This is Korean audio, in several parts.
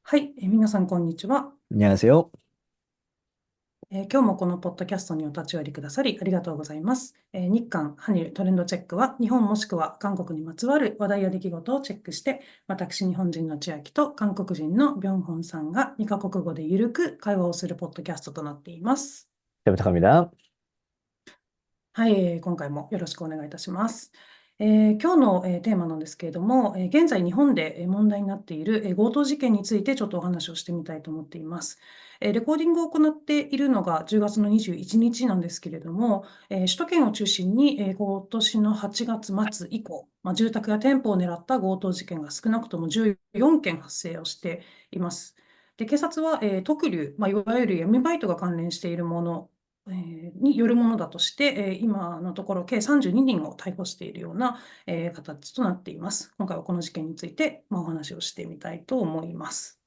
はい、皆さん、こんにちは。안녕하세요. 今日もこのポッドキャストにお立ち寄りくださりありがとうございます。日韓ハニルトレンドチェックは、日本もしくは韓国にまつわる話題や出来事をチェックして、私、日本人の千秋と韓国人のビョンホンさんが2カ国語でゆるく会話をするポッドキャストとなっています。잘 부탁합니다. はい、今回もよろしくお願いいたします。今日の、テーマなんですけれども、現在日本で問題になっている強盗事件についてちょっとお話をしてみたいと思っています。レコーディングを行っているのが10月の21日なんですけれども、首都圏を中心に、今年の8月末以降、住宅や店舗を狙った強盗事件が少なくとも14件発生をしています。で、警察は、特流、いわゆる闇バイトが関連しているものによるものだとして、今のところ計32人を逮捕しているような、形となっています。今回はこの事件について、お話をしてみたいと思います。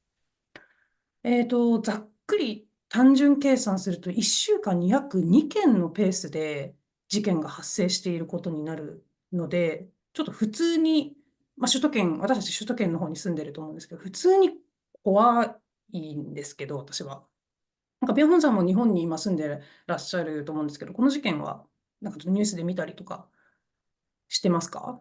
ざっくり単純計算すると、1週間に約2件のペースで事件が発生していることになるので、ちょっと普通に、首都圏、私たち首都圏の方に住んでると思うんですけど、普通に怖いんですけど、私は。なんか、ビョンホンさんも日本に今住んでらっしゃると思うんですけど、この事件は、なんかちょっとニュースで見たりとかしてますか？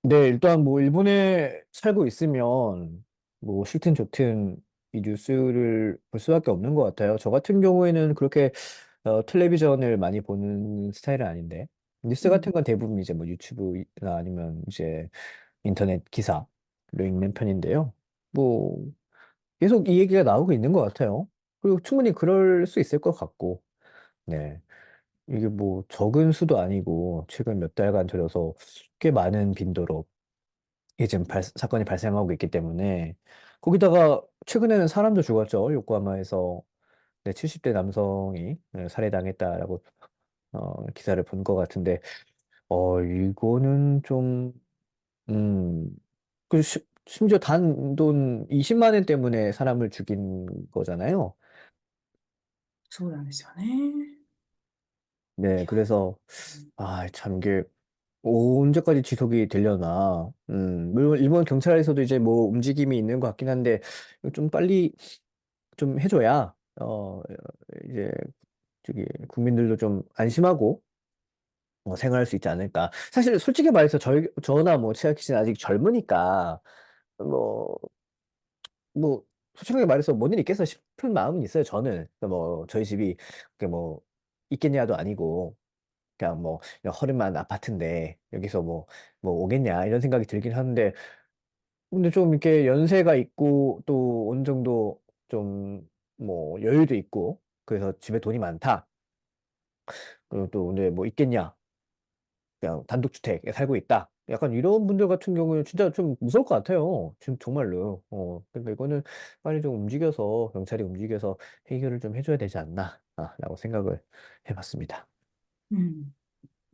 네, 일단 뭐 일본에 살고 있으면 뭐 싫든 좋든 이 뉴스를 볼 수밖에 없는 것 같아요. 저 같은 경우에는 그렇게 텔레비전을 많이 보는 스타일은 아닌데 뉴스 같은 음, 건 대부분 이제 뭐 유튜브나 아니면 이제 인터넷 기사로 읽는 편인데요. 뭐 계속 이 얘기가 나오고 있는 것 같아요. 그리고 충분히 그럴 수 있을 것 같고, 네. 이게 뭐 적은 수도 아니고 최근 몇 달간 들여서 꽤 많은 빈도로 이게 지금 사건이 발생하고 있기 때문에 거기다가 최근에는 사람도 죽었죠. 요코하마에서 네, 70대 남성이 살해당했다라고 기사를 본 것 같은데 이거는 좀 음, 심지어 단돈 20만 원 때문에 사람을 죽인 거잖아요. そうなんですよね。네, 그래서 참 이게 언제까지 지속이 되려나. 물론 일본 경찰에서도 이제 뭐 움직임이 있는 것 같긴 한데 이거 좀 빨리 좀 해줘야 이제 저기 국민들도 좀 안심하고 생활할 수 있지 않을까. 사실 솔직히 말해서 저나 뭐 치아키 씨는 아직 젊으니까 뭐 뭐 솔직하게 말해서 뭔 일 있겠어 싶은 마음은 있어요. 저는 그러니까 뭐 저희 집이 그게 뭐 있겠냐도 아니고. 그냥 뭐 그냥 허름한 아파트인데 여기서 뭐 오겠냐 이런 생각이 들긴 하는데 근데 좀 이렇게 연세가 있고 또 어느 정도 좀 뭐 여유도 있고 그래서 집에 돈이 많다. 그리고 또 근데 뭐 있겠냐. 그냥 단독주택에 살고 있다. 약간 이런 분들 같은 경우는 진짜 좀 무서울 것 같아요. 지금 정말로. 그러니까 이거는 빨리 좀 움직여서 경찰이 움직여서 해결을 좀 해줘야 되지 않나, 라고 생각을 해봤습니다. うん。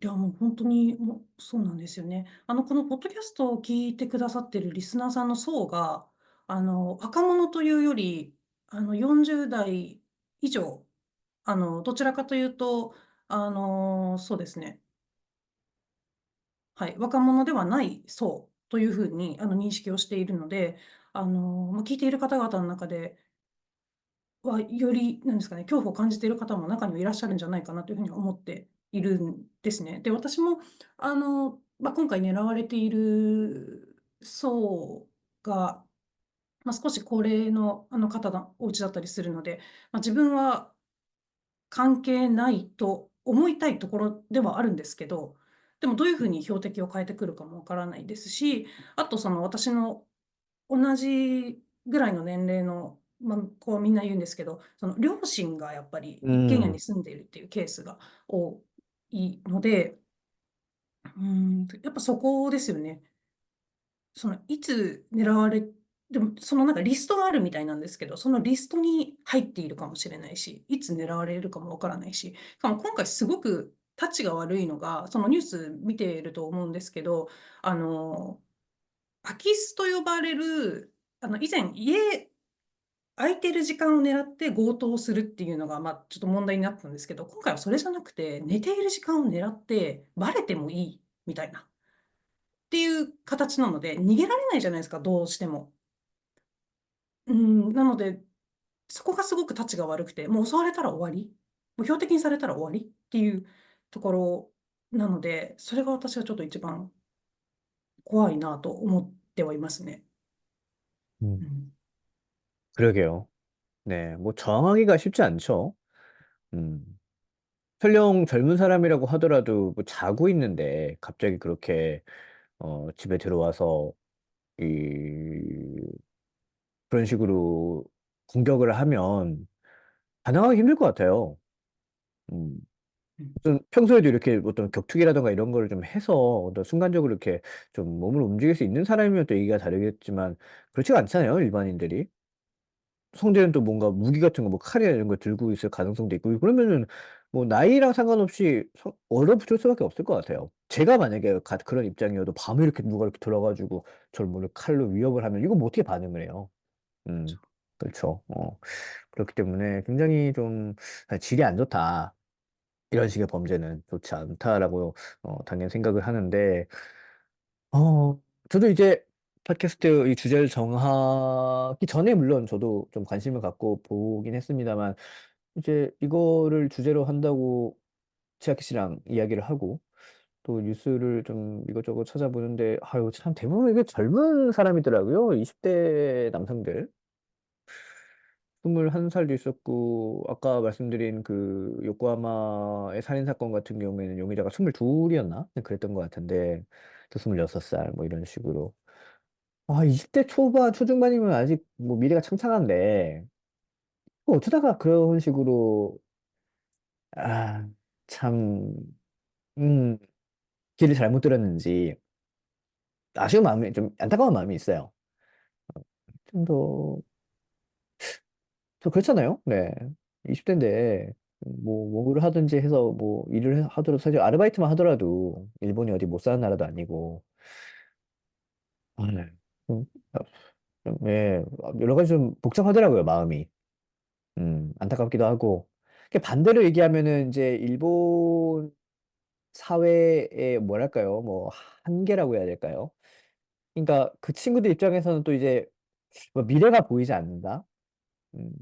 いや、もう本当にそうなんですよね。このポッドキャストを聞いてくださってるリスナーさんの層が、若者というより、40代以上、どちらかというと、そうですね。はい、若者ではない層というふうに認識をしているので、聞いている方々の中では、より、なんですかね、恐怖を感じている方も中にはいらっしゃるんじゃないかなというふうに思っているんですね。で、私も、今回狙われている層が、少し高齢の方がお家だったりするので、自分は関係ないと思いたいところではあるんですけど、でもどういうふうに標的を変えてくるかもわからないですし、あとその私の同じぐらいの年齢の、子はみんな言うんですけど、その両親がやっぱり一軒家に 음, 住んでいるっていうケースが多いので、やっぱそこですよね。そのいつ狙われでも、そのなんかリストがあるみたいなんですけど、そのリストに入っているかもしれないし、いつ狙われるかもわからないし、しかも今回すごくタチが悪いのが、そのニュース見ていると思うんですけど、あの、空き巣と呼ばれる、以前空いてる時間を狙って強盗をするっていうのが、ちょっと問題になったんですけど、今回はそれじゃなくて、寝ている時間を狙ってバレてもいいみたいなっていう形なので、逃げられないじゃないですか、どうしても。なので、そこがすごくタチが悪くて、もう襲われたら終わり、もう標的にされたら終わりっていうところなので、それが私はちょっと一番怖いなと思ってはいますね。うん。うん。그러게요. 네, 뭐 저항하기가 쉽지 않죠. 음. 설령 젊은 사람이라고 하더라도 뭐 자고 있는데 갑자기 그렇게 집에 들어와서 이 그런 식으로 공격을 하면 반항하기 힘들 것 같아요. 음.うん。좀 평소에도 이렇게 어떤 격투기라든가 이런 거를 좀 해서 어떤 순간적으로 이렇게 좀 몸을 움직일 수 있는 사람이면 또 얘기가 다르겠지만 그렇지가 않잖아요, 일반인들이. 성재는 또 뭔가 무기 같은 거, 뭐 칼이나 이런 거 들고 있을 가능성도 있고, 그러면은 뭐 나이랑 상관없이 얼어붙을 수밖에 없을 것 같아요. 제가 만약에 그런 입장이어도 밤에 이렇게 누가 이렇게 들어가지고 저를 뭐 칼로 위협을 하면 이거 뭐 어떻게 반응을 해요? 음, 그렇죠. 그렇기 때문에 굉장히 좀 질이 안 좋다. 이런 식의 범죄는 좋지 않다라고 당연히 생각을 하는데, 저도 이제 팟캐스트 이 주제를 정하기 전에 물론 저도 좀 관심을 갖고 보긴 했습니다만, 이제 이거를 주제로 한다고 치아키 씨랑 이야기를 하고, 또 뉴스를 좀 이것저것 찾아보는데, 아유, 참 대부분 이게 젊은 사람이더라고요. 20대 남성들. 21살도 있었고, 아까 말씀드린 그 요코하마의 살인사건 같은 경우에는 용의자가 22이었나? 그랬던 것 같은데, 또 26살, 뭐 이런 식으로. 20대 초반, 초중반이면 아직 뭐 미래가 창창한데, 뭐 어쩌다가 그런 식으로, 아, 참, 음, 길을 잘못 들었는지, 아쉬운 마음이, 좀 안타까운 마음이 있어요. 좀 더, 저 그렇잖아요. 네. 20대인데, 뭐를 하든지 해서 뭐 일을 하더라도, 사실 아르바이트만 하더라도, 일본이 어디 못 사는 나라도 아니고, 네. 좀, 예, 여러 가지 좀 복잡하더라고요, 마음이. 안타깝기도 하고. 반대로 얘기하면은 이제 일본 사회의 뭐랄까요? 뭐 한계라고 해야 될까요? 그러니까 그 친구들 입장에서는 또 이제 뭐 미래가 보이지 않는다. 음,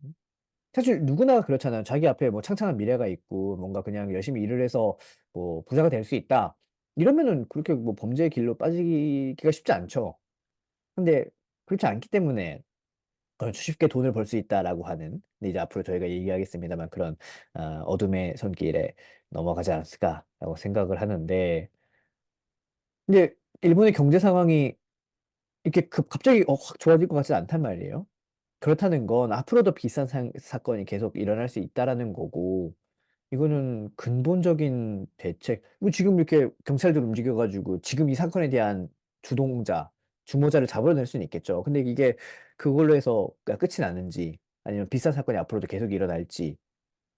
사실 누구나 그렇잖아요. 자기 앞에 뭐 창창한 미래가 있고 뭔가 그냥 열심히 일을 해서 뭐 부자가 될 수 있다. 이러면은 그렇게 뭐 범죄의 길로 빠지기가 쉽지 않죠. 근데 그렇지 않기 때문에 쉽게 돈을 벌 수 있다라고 하는, 근데 이제 앞으로 저희가 얘기하겠습니다만 그런 어둠의 손길에 넘어가지 않았을까라고 생각을 하는데, 근데 일본의 경제 상황이 이렇게 갑자기 확 좋아질 것 같지 않단 말이에요. 그렇다는 건 앞으로도 비슷한 사건이 계속 일어날 수 있다라는 거고, 이거는 근본적인 대책. 뭐 지금 이렇게 경찰들 움직여가지고 지금 이 사건에 대한 주동자, 주모자를 잡아낼 수는 있겠죠. 근데 이게 그걸로 해서 끝이 나는지 아니면 비슷한 사건이 앞으로도 계속 일어날지,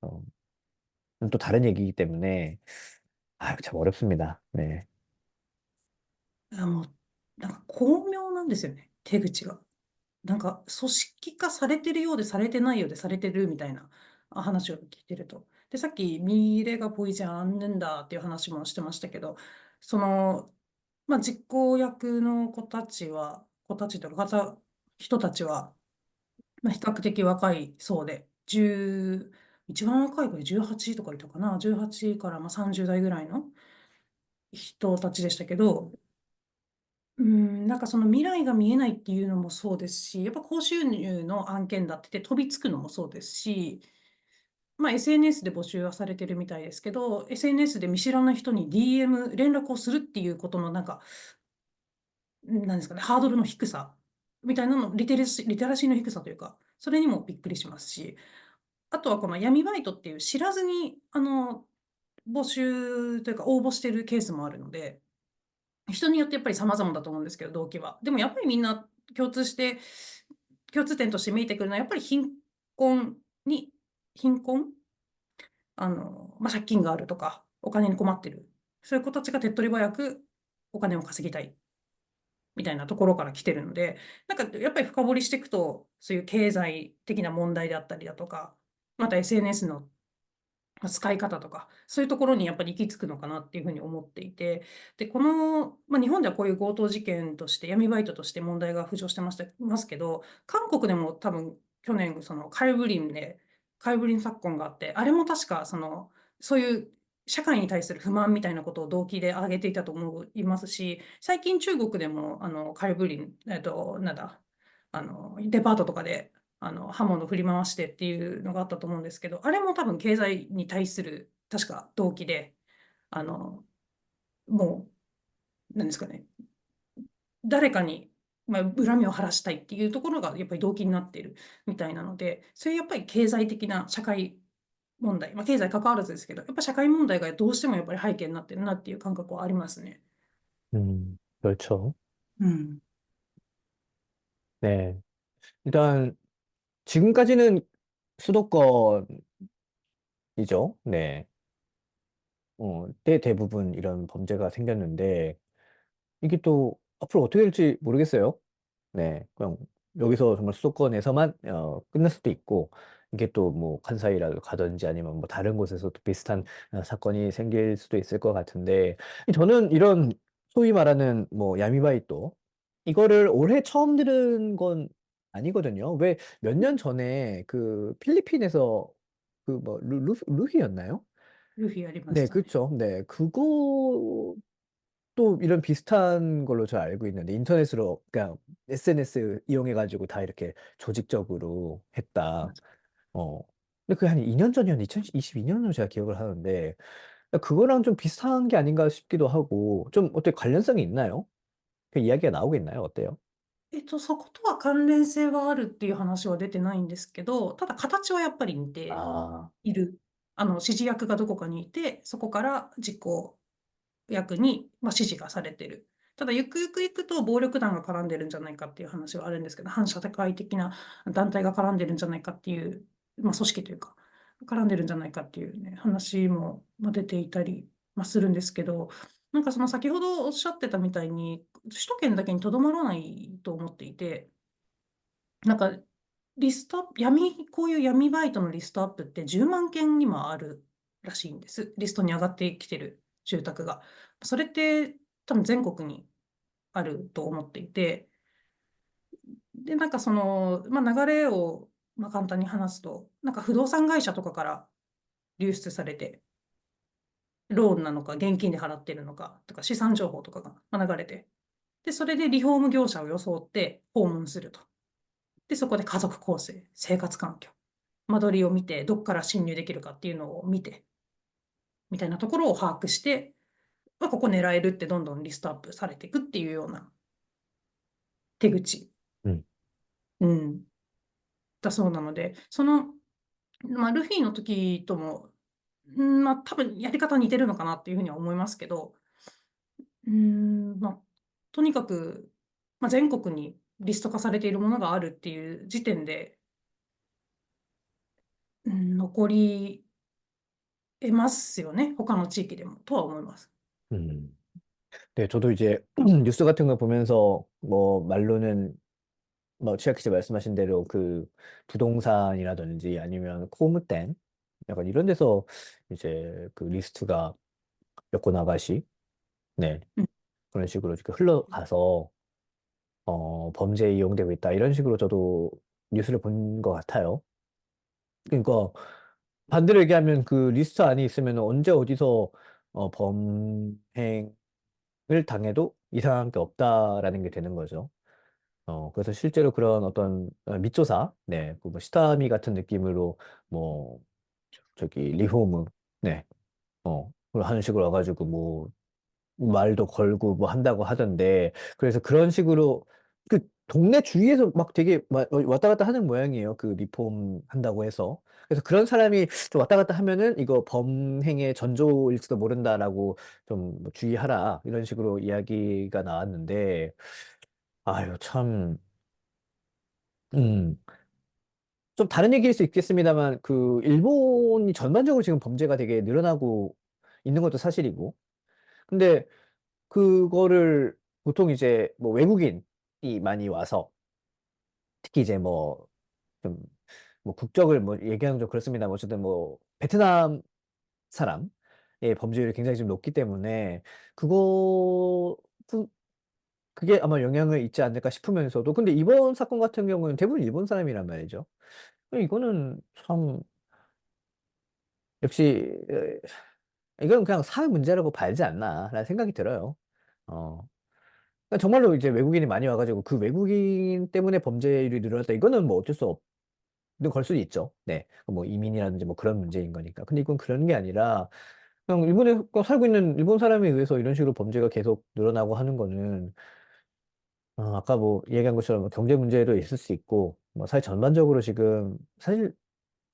어, 또 다른 얘기이기 때문에 참 어렵습니다. 네. もう、なんか巧妙なんですよね、手口が。なんか組織化されてるようでされてないようでされてるみたいな話を聞いてると。で、さっきミレがポイズンあんねんだっていう話もしてましたけど、その、実行役の子たちというか、人たちは、比較的若い層で、一番若い子で18とかいたかな、18から30代ぐらいの人たちでしたけど、なんかその未来が見えないっていうのもそうですし、やっぱ高収入の案件だってて飛びつくのもそうですし、SNS で募集はされてるみたいですけど、SNS で見知らない人に DM、連絡をするっていうことのなんか、なんですかね、ハードルの低さみたいなの、リテラシーの低さというか、それにもびっくりしますし、あとはこの闇バイトっていう知らずに、募集というか応募してるケースもあるので、人によってやっぱり様々だと思うんですけど、動機は。でもやっぱりみんな共通点として見えてくるのは、やっぱり困に、貧困借金があるとか、お金に困ってる。そういう子たちが手っ取り早くお金を稼ぎたいみたいなところから来てるので、なんかやっぱり深掘りしていくと、そういう経済的な問題であったりだとか、また SNS の使い方とか、そういうところにやっぱり行き着くのかなっていうふうに思っていて、で、この、まあ、日本ではこういう強盗事件として、闇バイトとして問題が浮上してますけど、韓国でも多分去年、そのカイブリン昨今があって、あれも確か、そういう社会に対する不満みたいなことを動機で挙げていたと思いますし、最近中国でも、カイブリン、なんだ、デパートとかで、刃物振り回してっていうのがあったと思うんですけど、あれも多分経済に対する確か動機で、あの、もう、なんですかね、誰かに、まあ、恨みを晴らしたいっていうところがやっぱり動機になっているみたいなので、そういうやっぱり経済的な社会問題、まあ、経済関わらずですけど、やっぱ社会問題がどうしてもやっぱり背景になってるなっていう感覚はありますね。그렇죠. うん。네. 일단 지금까지는 수도권이죠. 네. 대부분 이런 범죄가 생겼는데 이게 또 앞으로 어떻게 될지 모르겠어요. 네, 그냥 여기서 정말 수도권에서만 끝날 수도 있고 이게 또 뭐 관사이라도 가든지 아니면 뭐 다른 곳에서 또 비슷한 사건이 생길 수도 있을 것 같은데 저는 이런 소위 말하는 뭐闇バイト이거를 올해 처음 들은 건 아니거든요. 왜 몇 년 전에 그 필리핀에서 그 뭐 루피였나요? ルフィありまし네, たね。그렇죠. 네, 그거 또 이런 비슷한 걸로 저 알고 있는데 인터넷으로 그냥 SNS 이용해가지고 다 이렇게 조직적으로 했다. 어. 근데 그게 한 2년 전이었는데 2022년으로 제가 기억을 하는데 그거랑 좀 비슷한 게 아닌가 싶기도 하고 좀 어떻게 관련성이 있나요? 그 이야기가 나오겠나요? 어때요? そことは関連性があるっていう話は出てないんですけど、ただ形はやっぱり似て 아, いる。指示役がどこかにいて、そこから実行役に、まあ、指示がされてる。ただ、ゆくゆくいくと暴力団が絡んでるんじゃないかっていう話はあるんですけど、反社会的な団体が絡んでるんじゃないかっていう、まあ、組織というか、絡んでるんじゃないかっていうね、話もまあ出ていたり、まあ、するんですけど、なんかその先ほどおっしゃってたみたいに、首都圏だけにとどまらないと思っていて、なんか、こういう闇バイトのリストアップって10万件にもあるらしいんです。リストに上がってきてる住宅が。それって多分全国にあると思っていて、で、なんかまあ、流れを、まあ、簡単に話すと、なんか不動産会社とかから流出されて、ローンなのか現金で払ってるのかとか資産情報とかがまあ流れて、で、それでリフォーム業者を装って訪問すると。で、そこで家族構成、生活環境、間取りを見て、どこから侵入できるかっていうのを見て、みたいなところを把握して、まあ、ここ狙えるってどんどんリストアップされていくっていうような手口、음, うん、だそうなので、まあ、ルフィの時とも、まあ、多分やり方似てるのかなっていうふうには思いますけど、まあ、とにかく、まあ、全国にリスト化されているものがあるっていう時点で、残り得ますよね。他の地域でも、とは思います。음. 네, 저도 이제 뉴스 같은 거 보면서 뭐 말로는 뭐 취약 씨 말씀하신 대로 그 부동산이라든지 아니면 코무땡 약간 이런 데서 이제 그 리스트가 엮고 나가시 네 음. 그런 식으로 이렇게 흘러가서 범죄에 이용되고 있다 이런 식으로 저도 뉴스를 본 것 같아요. 그러니까 반대로 얘기하면 그 리스트 안에 있으면 언제 어디서 범행을 당해도 이상한 게 없다라는 게 되는 거죠. 그래서 실제로 그런 어떤 밑조사, 네, 그뭐 시타미 같은 느낌으로 뭐 저기 리폼을, 네, 그걸 하는 식으로 와가지고 뭐 말도 걸고 뭐 한다고 하던데 그래서 그런 식으로 그 동네 주위에서 막 되게 왔다 갔다 하는 모양이에요. 그 리폼 한다고 해서. 그래서 그런 사람이 좀 왔다 갔다 하면은 이거 범행의 전조일지도 모른다라고 좀뭐 주의하라 이런 식으로 이야기가 나왔는데 아유 참 음. 좀 다른 얘기일 수 있겠습니다만, 그, 일본이 전반적으로 지금 범죄가 되게 늘어나고 있는 것도 사실이고. 근데 그거를 보통 이제 뭐 외국인이 많이 와서, 특히 이제 뭐, 좀, 뭐 국적을 뭐 얘기하는 좀 그렇습니다. 뭐 어쨌든 뭐, 베트남 사람의 범죄율이 굉장히 좀 높기 때문에 그거 그게 아마 영향을 있지 않을까 싶으면서도 근데 이번 사건 같은 경우는 대부분 일본 사람이란 말이죠. 이거는 참 역시 이건 그냥 사회 문제라고 봐야지 않나라는 생각이 들어요. 어. 그러니까 정말로 이제 외국인이 많이 와가지고 그 외국인 때문에 범죄율이 늘어났다. 이거는 뭐 어쩔 수 없는 걸 수도 있죠. 네. 뭐 이민이라든지 뭐 그런 문제인 거니까. 근데 이건 그런 게 아니라 그냥 일본에 살고 있는 일본 사람에 의해서 이런 식으로 범죄가 계속 늘어나고 하는 거는 아까 뭐 얘기한 것처럼 뭐 경제 문제도 있을 수 있고 뭐 사회 전반적으로 지금 사실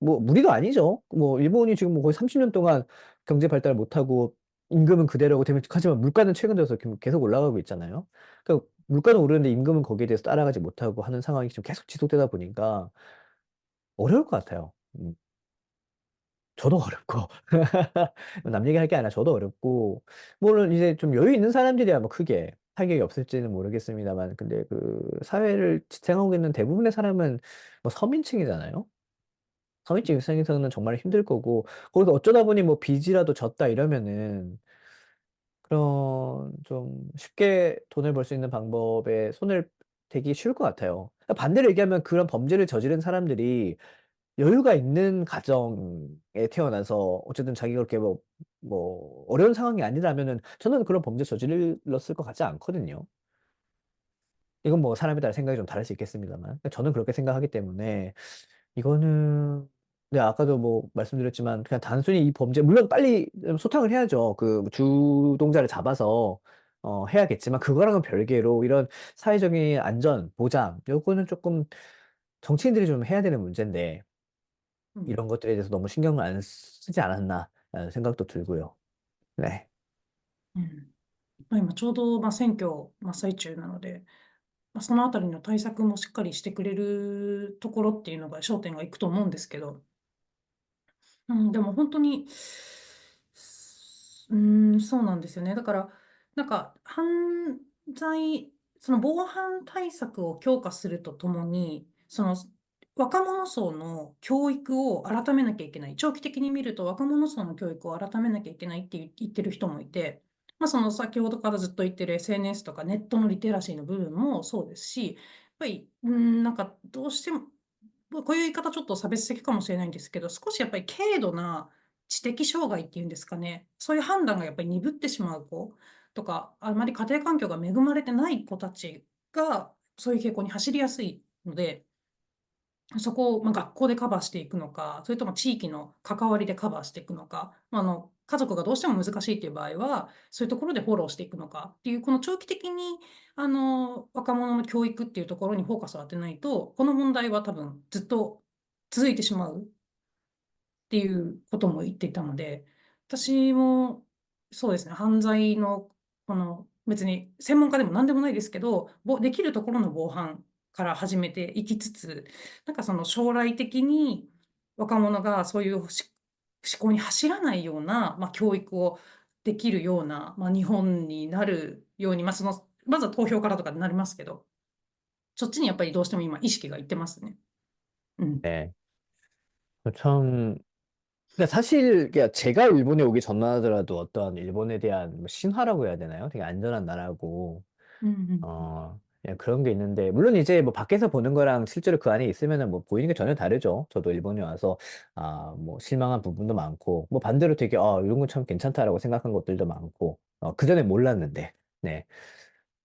뭐 무리도 아니죠. 뭐 일본이 지금 뭐 거의 30년 동안 경제 발달 못하고 임금은 그대로고 하지만 물가는 최근 들어서 계속 올라가고 있잖아요. 그러니까 물가는 오르는데 임금은 거기에 대해서 따라가지 못하고 하는 상황이 지금 계속 지속되다 보니까 어려울 것 같아요. 저도 어렵고 남 얘기할 게 아니라 저도 어렵고 물론 이제 좀 여유 있는 사람들이야 뭐 크게 타격이 없을지는 모르겠습니다만 근데 그 사회를 지탱하고 있는 대부분의 사람은 뭐 서민층이잖아요. 서민층 입장에서는 정말 힘들 거고 거기서 어쩌다 보니 뭐 빚이라도 졌다 이러면은 그런 좀 쉽게 돈을 벌 수 있는 방법에 손을 대기 쉬울 것 같아요. 반대로 얘기하면 그런 범죄를 저지른 사람들이 여유가 있는 가정에 태어나서 어쨌든 자기가 그렇게 뭐 어려운 상황이 아니라면은 저는 그런 범죄 저질렀을 것 같지 않거든요. 이건 뭐 사람에 따라 생각이 좀 다를 수 있겠습니다만 저는 그렇게 생각하기 때문에 이거는 네 아까도 뭐 말씀드렸지만 그냥 단순히 이 범죄 물론 빨리 소탕을 해야죠. 그 주동자를 잡아서 해야겠지만 그거랑은 별개로 이런 사회적인 안전 보장 요거는 조금 정치인들이 좀 해야 되는 문제인데 음。 이런 것들에 대해서 너무 신경을 안 쓰지 않았나라는 생각도 들고요. 네. うん。まあ、今ちょうど、選挙真っ最中なので、そのあたりの対策もしっかりしてくれるところっていうのが焦点がいくと思うんですけど、でも本当に、そうなんですよね。だから、なんか、罪、その防犯対策を強化するとともに、その若者層の教育を改めなきゃいけない。長期的に見ると若者層の教育を改めなきゃいけないって言ってる人もいて、その先ほどからずっと言ってる SNS とかネットのリテラシーの部分もそうですし、やっぱり、なんかどうしても、こういう言い方ちょっと差別的かもしれないんですけど、少しやっぱり軽度な知的障害っていうんですかね、そういう判断がやっぱり鈍ってしまう子とか、あまり家庭環境が恵まれてない子たちが、そういう傾向に走りやすいので、そこを、学校でカバーしていくのか、それとも地域の関わりでカバーしていくのか、家族がどうしても難しいっていう場合は、そういうところでフォローしていくのかっていう、この長期的に、若者の教育っていうところにフォーカスを当てないと、この問題は多分ずっと続いてしまうっていうことも言っていたので、私もそうですね、犯罪の、別に専門家でも何でもないですけど、できるところの防犯から始めていきつつ、なんかその将来的に若者がそういう思考に走らないような、教育をできるような、日本になるように、まずは投票からとかになりますけど、そっちにやっぱりどうしても今意識がいってますね。うん。 네. 참 근데 사실 제가 일본에 오기 전만 하더라도 어떤 일본에 대한 뭐 신화라고 해야 되나요? 되게 안전한 나라고 うんうん 그냥 그런 게 있는데 물론 이제 뭐 밖에서 보는 거랑 실제로 그 안에 있으면은 뭐 보이는 게 전혀 다르죠. 저도 일본에 와서 뭐 실망한 부분도 많고 뭐 반대로 되게 이런 건 참 괜찮다라고 생각한 것들도 많고 그전에 몰랐는데 네.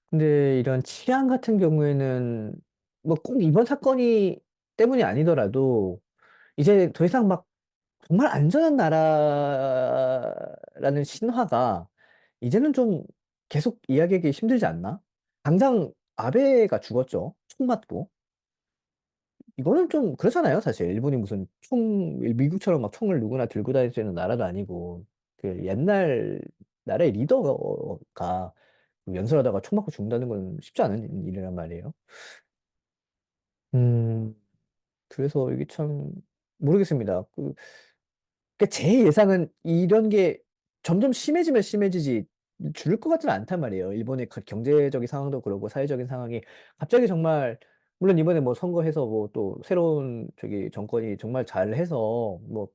근데 이런 치안 같은 경우에는 뭐 꼭 이번 사건이 때문이 아니더라도 이제 더 이상 막 정말 안전한 나라라는 신화가 이제는 좀 계속 이야기하기 힘들지 않나? 당장 아베가 죽었죠. 총 맞고. 이거는 좀 그렇잖아요, 사실. 일본이 무슨 미국처럼 막 총을 누구나 들고 다닐 수 있는 나라도 아니고, 그 옛날 나라의 리더가 연설하다가 총 맞고 죽는다는 건 쉽지 않은 일이란 말이에요. 음, 그래서 이게 참 모르겠습니다. 제 예상은 이런 게 점점 심해지면 심해지지 줄을 것 같지는 않단 말이에요. 일본의 경제적인 상황도 그렇고 사회적인 상황이 갑자기 정말 물론 이번에 뭐 선거해서 뭐 또 새로운 저기 정권이 정말 잘해서 뭐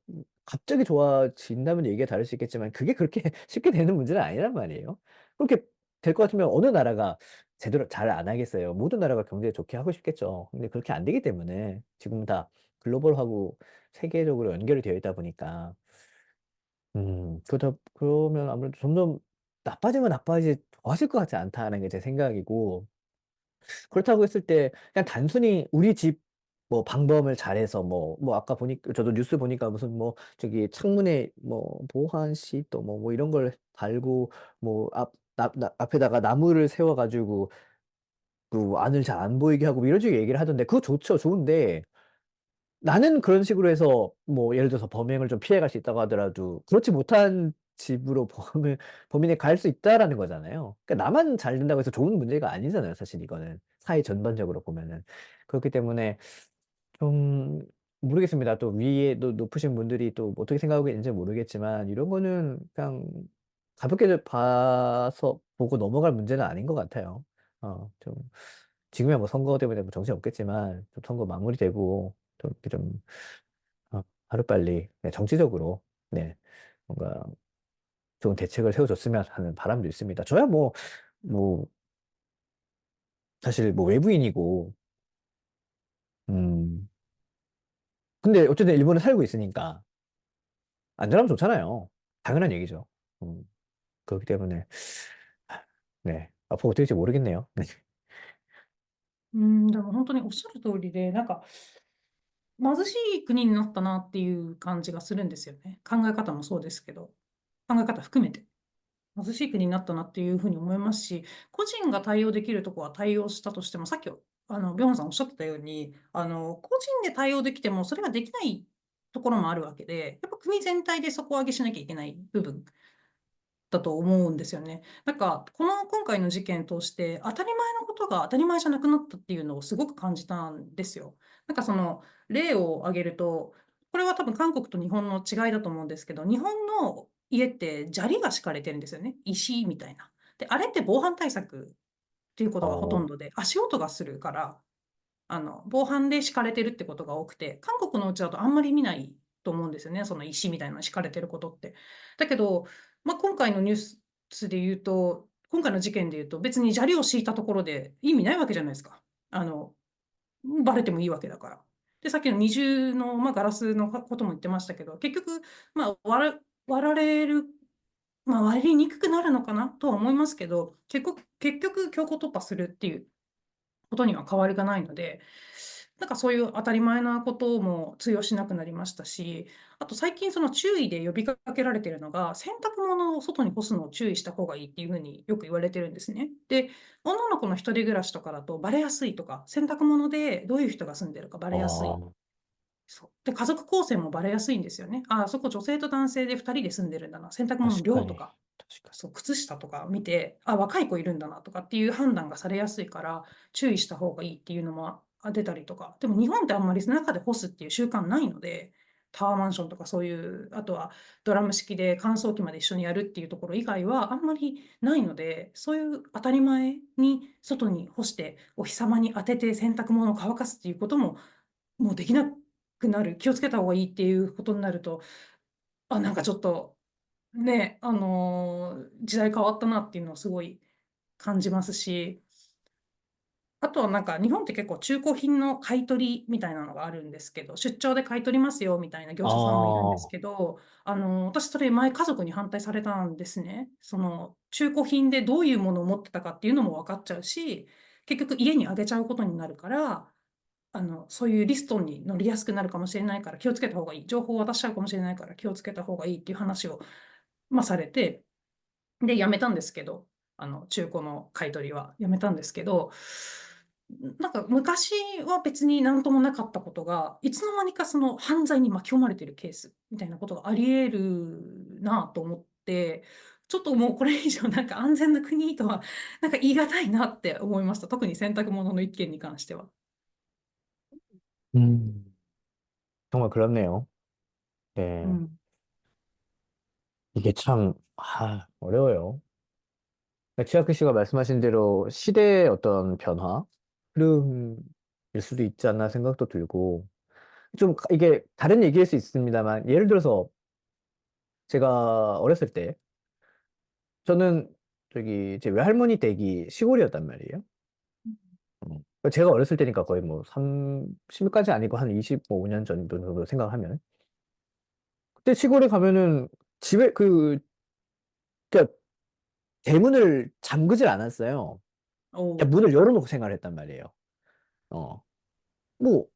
갑자기 좋아진다면 얘기가 다를 수 있겠지만 그게 그렇게 쉽게 되는 문제는 아니란 말이에요. 그렇게 될 것 같으면 어느 나라가 제대로 잘 안 하겠어요. 모든 나라가 경제 좋게 하고 싶겠죠. 근데 그렇게 안 되기 때문에 지금 다 글로벌하고 세계적으로 연결이 되어 있다 보니까 그러면 아무래도 점점 나빠지면 나빠지지 좋아질 것 같지 않다는 게 제 생각이고 그렇다고 했을 때 그냥 단순히 우리 집 뭐 방범을 잘해서 뭐 아까 보니까 저도 뉴스 보니까 무슨 뭐 저기 창문에 뭐 보안 시트 뭐 이런 걸 달고 뭐 앞에다가 나무를 세워 가지고 그 안을 잘 안 보이게 하고 뭐 이런 식의 얘기를 하던데 그거 좋죠. 좋은데 나는 그런 식으로 해서 뭐 예를 들어서 범행을 좀 피해갈 수 있다고 하더라도 그렇지 못한 집으로 범인이 갈 수 있다라는 거잖아요. 그러니까 나만 잘 된다고 해서 좋은 문제가 아니잖아요. 사실 이거는 사회 전반적으로 보면은 그렇기 때문에 좀 모르겠습니다. 또 위에 또 높으신 분들이 또 어떻게 생각하고 있는지 모르겠지만 이런 거는 그냥 가볍게 봐서 보고 넘어갈 문제는 아닌 것 같아요. 좀 지금이야 뭐 선거 때문에 뭐 정신 없겠지만 좀 선거 마무리되고 좀 이렇게 좀 하루빨리 네, 정치적으로 네 뭔가 좋은 대책을 세워줬으면 하는 바람도 있습니다. 저야 뭐 사실 뭐 외부인이고 음 근데 어쨌든 일본에 살고 있으니까 안전하면 좋잖아요. 당연한 얘기죠. 음, 그렇기 때문에 네 앞으로 어떻게 될지 모르겠네요. 네. でも本当におっしゃる通りで、なんか貧しい国になったなっていう感じがするんですよね。考え方もそうですけど、考え方含めて。貧しい国になったなっていうふうに思いますし、個人が対応できるところは対応したとしても、さっき、ビョンさんおっしゃってたように、個人で対応できても、それができないところもあるわけで、やっぱ国全体で底上げしなきゃいけない部分だと思うんですよね。なんか、今回の事件として、当たり前のことが当たり前じゃなくなったっていうのをすごく感じたんですよ。なんか例を挙げると、これは多分韓国と日本の違いだと思うんですけど、日本の家って砂利が敷かれてるんですよね。石みたいな。で、あれって防犯対策っていうことがほとんあどで、足音がするから、防犯で敷かれてるってことが多くて、韓国のうちだとあんまり見ないと思うんですよね、その石みたいなの敷かれてることって。だけど、まあ、今回のニュースで言うと、今回の事件で言うと、別に砂利を敷いたところで意味ないわけじゃないですか。バレてもいいわけだから。で、さっきの二重の、まあ、ガラスのことも言ってましたけど、結局、まあ、割られる、まあ、割りにくくなるのかなとは思いますけど、結局強行突破するっていうことには変わりがないので、なんかそういう当たり前なことも通用しなくなりましたし、あと最近その注意で呼びかけられているのが、洗濯物を外に干すのを注意した方がいいっていうふうによく言われてるんですね。で、女の子の一人暮らしとかだとバレやすいとか、洗濯物でどういう人が住んでるかバレやすい。あそう。で、家族構成もバレやすいんですよね。あ、そこ女性と男性で2人で住んでるんだな。洗濯物の確かに量とか、確かに。そう、靴下とか見て、あ、若い子いるんだなとかっていう判断がされやすいから、注意した方がいいっていうのも出たりとか。でも日本ってあんまり中で干すっていう習慣ないので、タワーマンションとかそういう、あとはドラム式で乾燥機まで一緒にやるっていうところ以外はあんまりないので、そういう当たり前に外に干してお日様に当てて洗濯物を乾かすっていうことももうできなくなる、気をつけた方がいいっていうことになると、なんかちょっとね、時代変わったなっていうのをすごい感じますし、あとはなんか日本って結構中古品の買い取りみたいなのがあるんですけど、出張で買い取りますよみたいな業者さんもいるんですあけど、私それ前家族に反対されたんですね。その中古品でどういうものを持ってたかっていうのも分かっちゃうし、結局家にあげちゃうことになるから、そういうリストに乗りやすくなるかもしれないから気をつけた方がいい。情報を渡しちゃうかもしれないから気をつけた方がいいっていう話を、まあ、されて、で、やめたんですけど、中古の買い取りはやめたんですけど、なんか昔は別になんともなかったことが、いつの間にかその犯罪に巻き込まれているケースみたいなことがあり得るなと思って、ちょっともうこれ以上なんか安全な国とはなんか言い難いなって思いました。特に洗濯物の一件に関しては。정말 그렇네요. 네. うん。이게 참, 어려워요. 치아크 씨가 말씀하신 대로 시대의 어떤 변화, 흐름 수도 있지 않나 생각도 들고, 좀 이게 다른 얘기일 수 있습니다만, 예를 들어서 제가 어렸을 때, 저는 저기 제 외할머니 댁이 시골이었단 말이에요. 제가 어렸을 때니까 거의 뭐 30까지 아니고 한 25년 전 정도 생각하면. 그때 시골에 가면은 집에 그러니까 대문을 잠그질 않았어요. 그냥 오, 문을 열어놓고 생활했단 말이에요. 어. 뭐,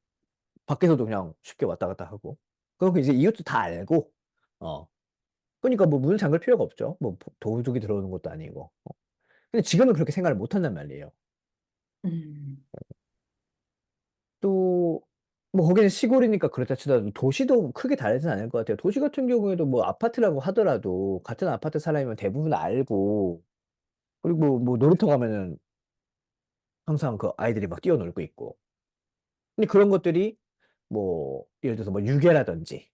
밖에서도 그냥 쉽게 왔다 갔다 하고. 그리고 이제 이웃도 다 알고, 어. 그러니까 뭐 문을 잠글 필요가 없죠. 뭐 도둑이 들어오는 것도 아니고. 근데 지금은 그렇게 생각을 못 한단 말이에요. 음, 또, 뭐 거기는 시골이니까 그렇다 치더라도 도시도 크게 다르진 않을 것 같아요. 도시 같은 경우에도 뭐 아파트라고 하더라도 같은 아파트 사람이면 대부분 알고, 그리고 뭐 놀이터 가면은 항상 그 아이들이 막 뛰어놀고 있고. 근데 그런 것들이 뭐 예를 들어서 뭐 유괴라든지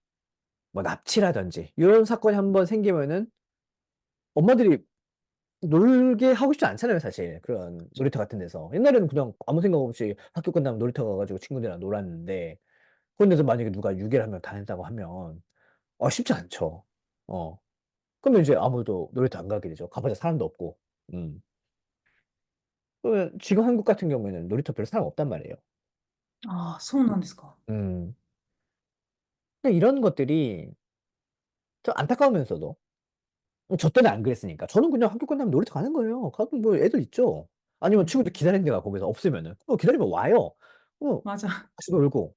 뭐 납치라든지 이런 사건이 한번 생기면은 엄마들이 놀게 하고 싶지 않잖아요, 사실. 그런 놀이터 같은 데서. 옛날에는 그냥 아무 생각 없이 학교 끝나면 놀이터 가가지고 친구들이랑 놀았는데, 그런 데서 만약에 누가 유괴를 한명 당했다고 하면, 쉽지 않죠. 어. 그러면 이제 아무도 놀이터 안 가게 되죠. 가봐야 사람도 없고. 음. 그러면 지금 한국 같은 경우에는 놀이터 별로 사람 없단 말이에요. ああ、そうなんですか。음. 근데 이런 것들이 좀 안타까우면서도, 저 때는 안 그랬으니까. 저는 그냥 학교 끝나면 놀이터 가는 거예요. 가도 뭐 애들 있죠. 아니면 친구들 うん、기다리는 데가 거기서 없으면은. 기다리면 와요. 맞아. 같이 놀고.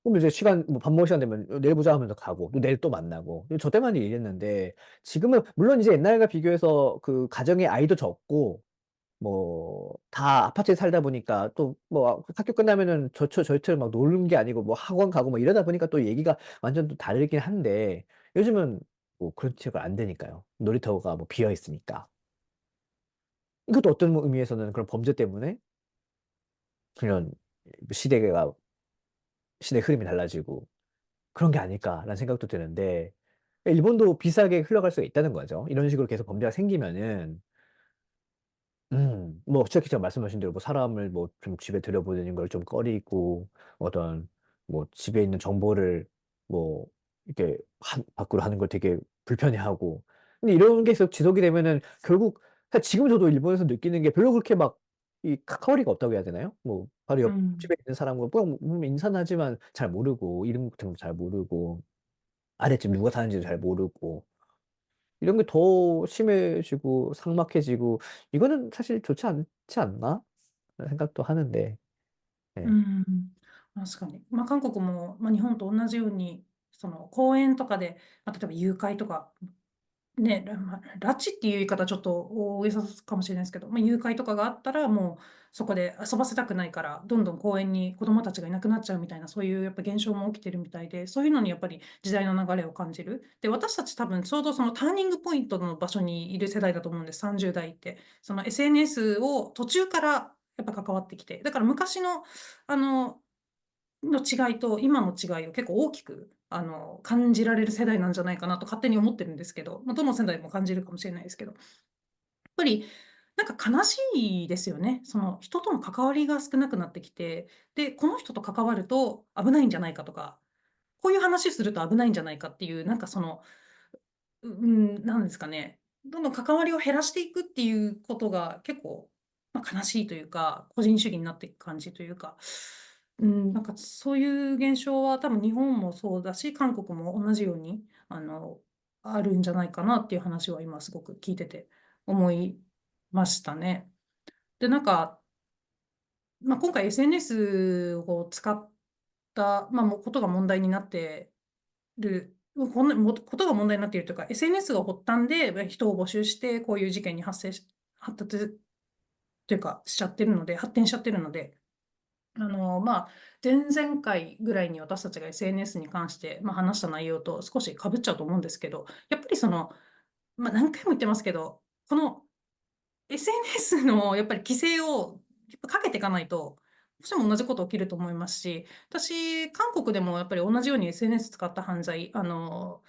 그럼 이제 시간, 뭐 밥 먹을 시간 되면 내일 보자 하면서 가고, 또 내일 또 만나고. 저 때만 이랬는데, 지금은, 물론 이제 옛날과 비교해서 그 가정의 아이도 적고, 뭐, 다 아파트에 살다 보니까 또 뭐 학교 끝나면은 저희처럼 막 노는 게 아니고 뭐 학원 가고 뭐 이러다 보니까 또 얘기가 완전 또 다르긴 한데, 요즘은 뭐 그런 식으로 안 되니까요. 놀이터가 뭐 비어 있으니까. 이것도 어떤 의미에서는 그런 범죄 때문에 그런 시대가, 시대 흐름이 달라지고 그런 게 아닐까라는 생각도 드는데, 일본도 비슷하게 흘러갈 수가 있다는 거죠. 이런 식으로 계속 범죄가 생기면은, 뭐, 제가 말씀하신 대로 뭐 사람을 뭐 좀 집에 들여보내는 걸 좀 꺼리고, 어떤 뭐 집에 있는 정보를 뭐 이렇게 밖으로 하는 걸 되게 불편해하고. 근데 이런 게 계속 지속이 되면은 결국, 사실 지금 저도 일본에서 느끼는 게 별로 그렇게 막 이 카카오리가 없다고 해야 되나요? 뭐 바로 うん、옆집에 있는 사람과 뭐 인사는 하지만 잘 모르고, 이름 같은 거 잘 모르고, 아랫집 누가 사는지도 잘 모르고, 이런 게 더 심해지고 삭막해지고, 이거는 사실 좋지 않지 않나? 라는 생각도 하는데, う 네. ん、確かに。まあ、韓国も、まあ、日本と同じように、その公園とかで、まあ、例えば誘拐とか、ね、まあ、拉致っていう言い方ちょっと大げさかもしれないですけど、まあ、誘拐とかがあったら、もうそこで遊ばせたくないから、どんどん公園に子どもたちがいなくなっちゃうみたいな、そういうやっぱ現象も起きてるみたいで、そういうのにやっぱり時代の流れを感じる。で、私たち多分ちょうどそのターニングポイントの場所にいる世代だと思うんです、30代って。その SNS を途中からやっぱ関わってきて、だから昔の、あの、の違いと今の違いを結構大きく感じられる世代なんじゃないかなと勝手に思ってるんですけど、まあ、どの世代も感じるかもしれないですけど、やっぱりなんか悲しいですよね。その人との関わりが少なくなってきて、で、この人と関わると危ないんじゃないかとか、こういう話すると危ないんじゃないかっていう、なんかそのなんですかね、どんどん関わりを減らしていくっていうことが結構、まあ、悲しいというか、個人主義になっていく感じというか、なんかそういう現象は多分日本もそうだし、韓国も同じように、あるんじゃないかなっていう話は今すごく聞いてて思いましたね。で、なんか、まあ、今回 SNS を使った、まあ、ことが問題になってこんなことが問題になっているというか、SNS が発端で人を募集して、こういう事件に発達というか、しちゃってるので、発展しちゃってるので、まあ、前々回ぐらいに私たちが SNS に関して、まあ、話した内容と少し被っちゃうと思うんですけど、やっぱりその、まあ、何回も言ってますけど、この SNS のやっぱり規制をやっぱかけていかないと、どうしても同じこと起きると思いますし、私、韓国でもやっぱり同じように SNS 使った犯罪、ちょ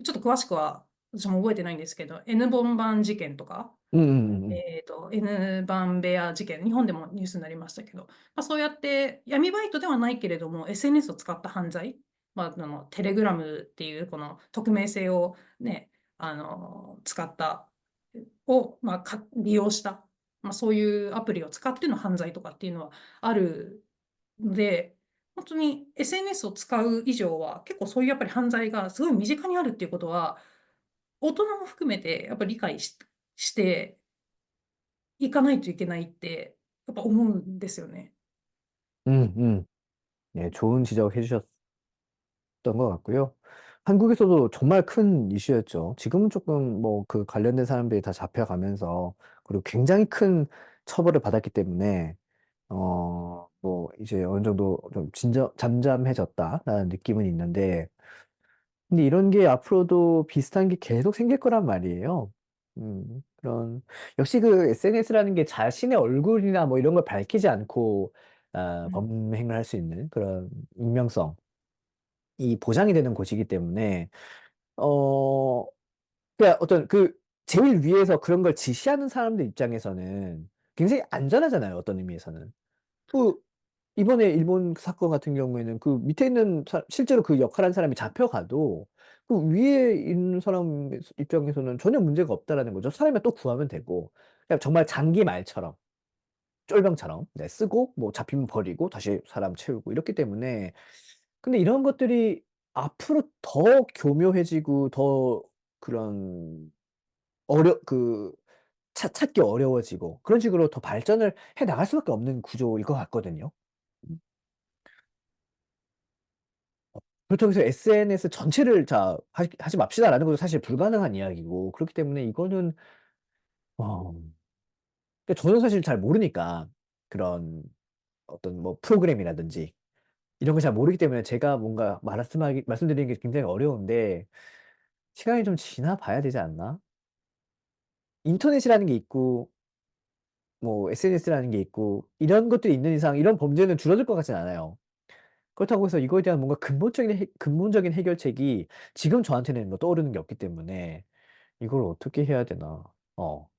っと詳しくは私も覚えてないんですけど、N ボンバン事件とか、うんうんうんうん。N バンベア事件、日本でもニュースになりましたけど、まあ、そうやって闇バイトではないけれども、SNS を使った犯罪、まあ、テレグラムっていうこの匿名性をね、使った、まあ、利用した、まあ、そういうアプリを使っての犯罪とかっていうのはあるので、本当に SNS を使う以上は、結構そういうやっぱり犯罪がすごい身近にあるっていうことは、大人も含めてやっぱり理解していかないといけないって、やっぱ思うんですよね。네, 좋은 지적을 해주셨던 것 같고요. 한국에서도 정말 큰 이슈였죠. 지금은 조금 뭐 그 관련된 사람들이 다 잡혀가면서, 그리고 굉장히 큰 처벌을 받았기 때문에, 뭐 이제 어느 정도 좀 잠잠해졌다라는 느낌은 있는데, 근데 이런 게 앞으로도 비슷한 게 계속 생길 거란 말이에요. 그런, 역시 그 SNS라는 게 자신의 얼굴이나 뭐 이런 걸 밝히지 않고, 음. 범행을 할 수 있는 그런 익명성, 이 보장이 되는 곳이기 때문에, 어, 그러니까 어떤 그 제일 위에서 그런 걸 지시하는 사람들 입장에서는 굉장히 안전하잖아요, 어떤 의미에서는. 그 이번에 일본 사건 같은 경우에는 그 밑에 있는 실제로 그 역할한 사람이 잡혀가도 그 위에 있는 사람 입장에서는 전혀 문제가 없다라는 거죠. 사람이 또 구하면 되고. 그냥 정말 장기 말처럼, 쫄병처럼, 네, 쓰고, 뭐 잡히면 버리고, 다시 사람 채우고, 이렇기 때문에. 근데 이런 것들이 앞으로 더 교묘해지고, 더 그런, 그, 찾기 어려워지고, 그런 식으로 더 발전을 해 나갈 수밖에 없는 구조일 것 같거든요. 그렇다고 해서 SNS 전체를 자 하지 맙시다라는 것도 사실 불가능한 이야기고, 그렇기 때문에 이거는 어 그러니까 저는 사실 잘 모르니까 그런 어떤 뭐 프로그램이라든지 이런 걸 잘 모르기 때문에 제가 뭔가 말씀드리는 게 굉장히 어려운데, 시간이 좀 지나 봐야 되지 않나? 인터넷이라는 게 있고 뭐 SNS라는 게 있고 이런 것들이 있는 이상 이런 범죄는 줄어들 것 같진 않아요. 그렇다고 해서 이거에 대한 뭔가 근본적인 해결책이 지금 저한테는 뭐 떠오르는 게 없기 때문에 이걸 어떻게 해야 되나? 어.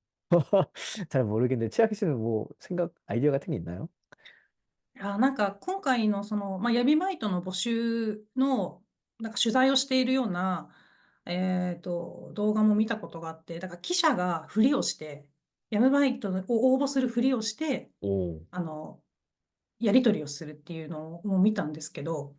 잘 모르겠는데千秋씨는 뭐 생각, 아이디어 같은 게 있나요? なんか今回のその、まあ、闇バイトの募集のなんか取材をしているような、動画も見たことがあって、だから記者がふりをして、闇バイトを応募するふりをして、おあの、やり取りをするっていうのを見たんですけど、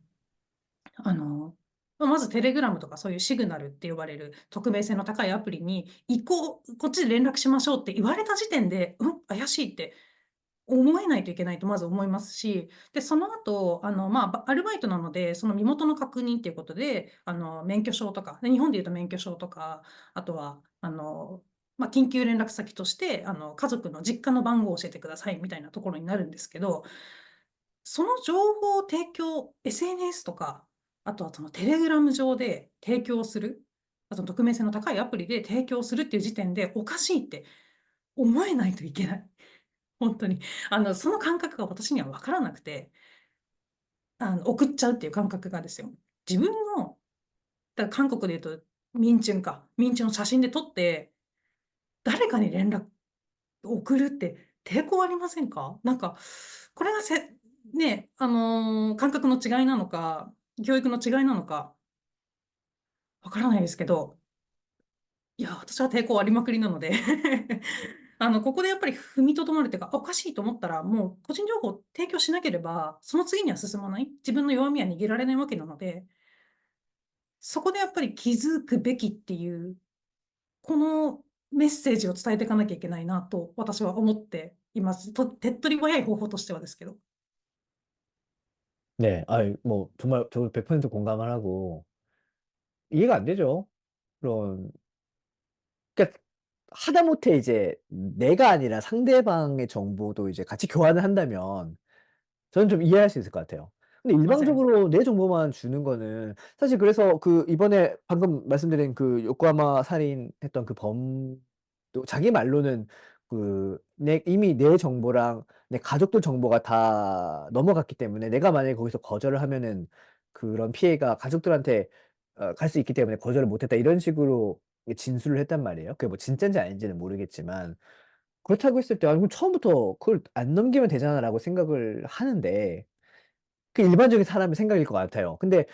まずテレグラムとかそういうシグナルって呼ばれる匿名性の高いアプリにこっちで連絡しましょうって言われた時点で、怪しいって思えないといけないとまず思いますし、で、その後、まあ、アルバイトなので、その身元の確認っていうことで、免許証とか、で日本でいうと免許証とか、あとは、まあ、緊急連絡先として、家族の実家の番号を教えてくださいみたいなところになるんですけど、その情報を提供、SNS とか、あとはそのテレグラム上で提供する、あと匿名性の高いアプリで提供するっていう時点でおかしいって思えないといけない。本当に。その感覚が私には分からなくて、送っちゃうっていう感覚がですよ。自分の、だから韓国で言うと、民中の写真で撮って、誰かに連絡送るって抵抗ありませんか？なんか、これがね、感覚の違いなのか、教育の違いなのか、わからないですけど、いや、私は抵抗ありまくりなのでここでやっぱり踏みとどまるというか、おかしいと思ったら、もう個人情報を提供しなければ、その次には進まない。自分の弱みは逃げられないわけなので、そこでやっぱり気づくべきっていう、このメッセージを伝えていかなきゃいけないなと私は思っています。手っ取り早い方法としてはですけど。네, 뭐 정말 저 100% 공감을 하고 이해가 안 되죠. 그런, 그러니까 하다못해 이제 내가 아니라 상대방의 정보도 이제 같이 교환을 한다면 저는 좀 이해할 수 있을 것 같아요. 근데 まさに。일방적으로 내 정보만 주는 거는 사실, 그래서 그 이번에 방금 말씀드린 그 요코하마 살인했던 그 범도 자기 말로는 그 이미 내 정보랑 내 가족들 정보가 다 넘어갔기 때문에 내가 만약에 거기서 거절을 하면은 그런 피해가 가족들한테 갈 수 있기 때문에 거절을 못 했다, 이런 식으로 진술을 했단 말이에요. 그게 뭐 진짠지 아닌지는 모르겠지만 그렇다고 했을 때 '아 그럼 처음부터 그걸 안 넘기면 되잖아.'라고 생각을 하는데 그 일반적인 사람의 생각일 것 같아요. 근데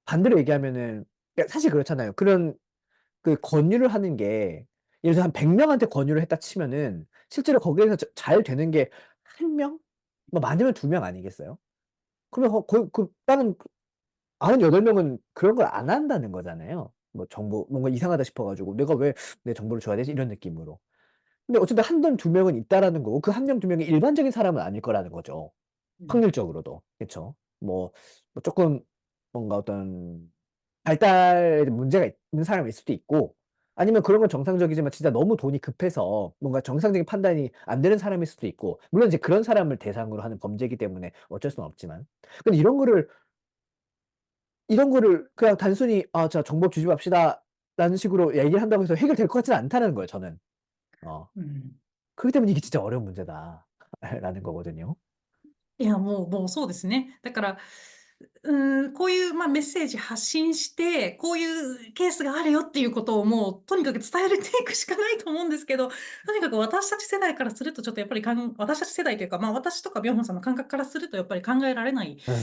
반대로 얘기하면은 그러니까 사실 그렇잖아요. 그런 그 권유를 하는 게 예를 들어서 한 100 명한테 권유를 했다 치면은 실제로 거기에서 잘 되는 게 1 명? 뭐 많으면 2명 아니겠어요? 그러면 다른 98 명은 그런 걸 안 한다는 거잖아요. 뭐 정보 뭔가 이상하다 싶어 가지고 '내가 왜 내 정보를 줘야 되지?' 이런 느낌으로. 근데 어쨌든 1 명, 2 명은 있다라는 거고 그 1 명, 2 명이 일반적인 사람은 아닐 거라는 거죠, 음. 확률적으로도. 그쵸? 뭐 쪼끔 뭔가 어떤 발달에 문제가 있는 사람일 수도 있고 아니면 그런 건 정상적이지만 진짜 너무 돈이 급해서 뭔가 정상적인 판단이 안 되는 사람일 수도 있고 물론 이제 그런 사람을 대상으로 하는 범죄이기 때문에 어쩔 수는 없지만. 근데 이런 거를 그냥 단순히 "아 자 정보 주지 맙시다."라는 식으로 얘기를 한다고 해서 해결될 것 같지는 않다는 거예요 저는. 어. 음。 그렇기 때문에 이게 진짜 어려운 문제다 라는 거거든요. いや、もうそうですね。だから、こういう、メッセージ発信して、こういうケースがあるよっていうことをもうとにかく伝えるていくしかないと思うんですけど、とにかく私たち世代からするとちょっとやっぱり私たち世代というか、私とかビョンホンさんの感覚からするとやっぱり考えられないうん、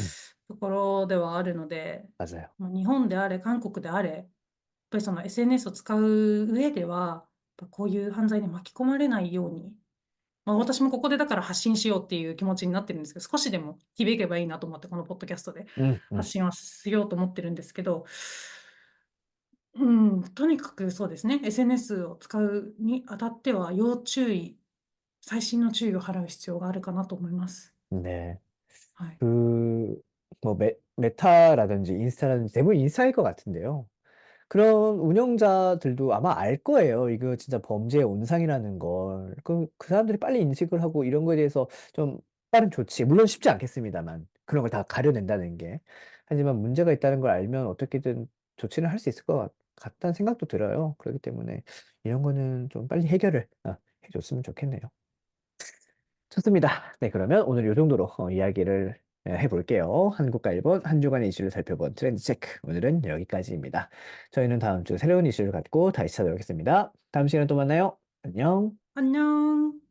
ところではあるので、맞아요. 日本であれ、韓国であれ、やっぱりその SNS を使う上では、こういう犯罪に巻き込まれないように私もここでだから発信しようっていう気持ちになってるんですけど、少しでも響けばいいなと思って、このポッドキャストでうんうん。発信はしようと思ってるんですけど、とにかくそうですね、SNS を使うにあたっては要注意、細心の注意を払う必要があるかなと思います。네. はい。그 뭐 메타라든지 인스타라든지 대부분 인스타일 것 같은데요. 그런 운영자들도 아마 알 거예요. 이거 진짜 범죄의 온상이라는 걸. 그 사람들이 빨리 인식을 하고 이런 거에 대해서 좀 빠른 조치 물론 쉽지 않겠습니다만 그런 걸 다 가려낸다는 게. 하지만 문제가 있다는 걸 알면 어떻게든 조치를 할 수 있을 것 같다는 생각도 들어요. 그렇기 때문에 이런 거는 좀 빨리 해결을 해 줬으면 좋겠네요. 좋습니다. 네 그러면 오늘 요 정도로 이야기를 해 볼게요. 한국과 일본 한 주간의 이슈를 살펴본 트렌드 체크. 오늘은 여기까지입니다. 저희는 다음 주 새로운 이슈를 갖고 다시 찾아오겠습니다. 다음 시간에 또 만나요. 안녕. 안녕.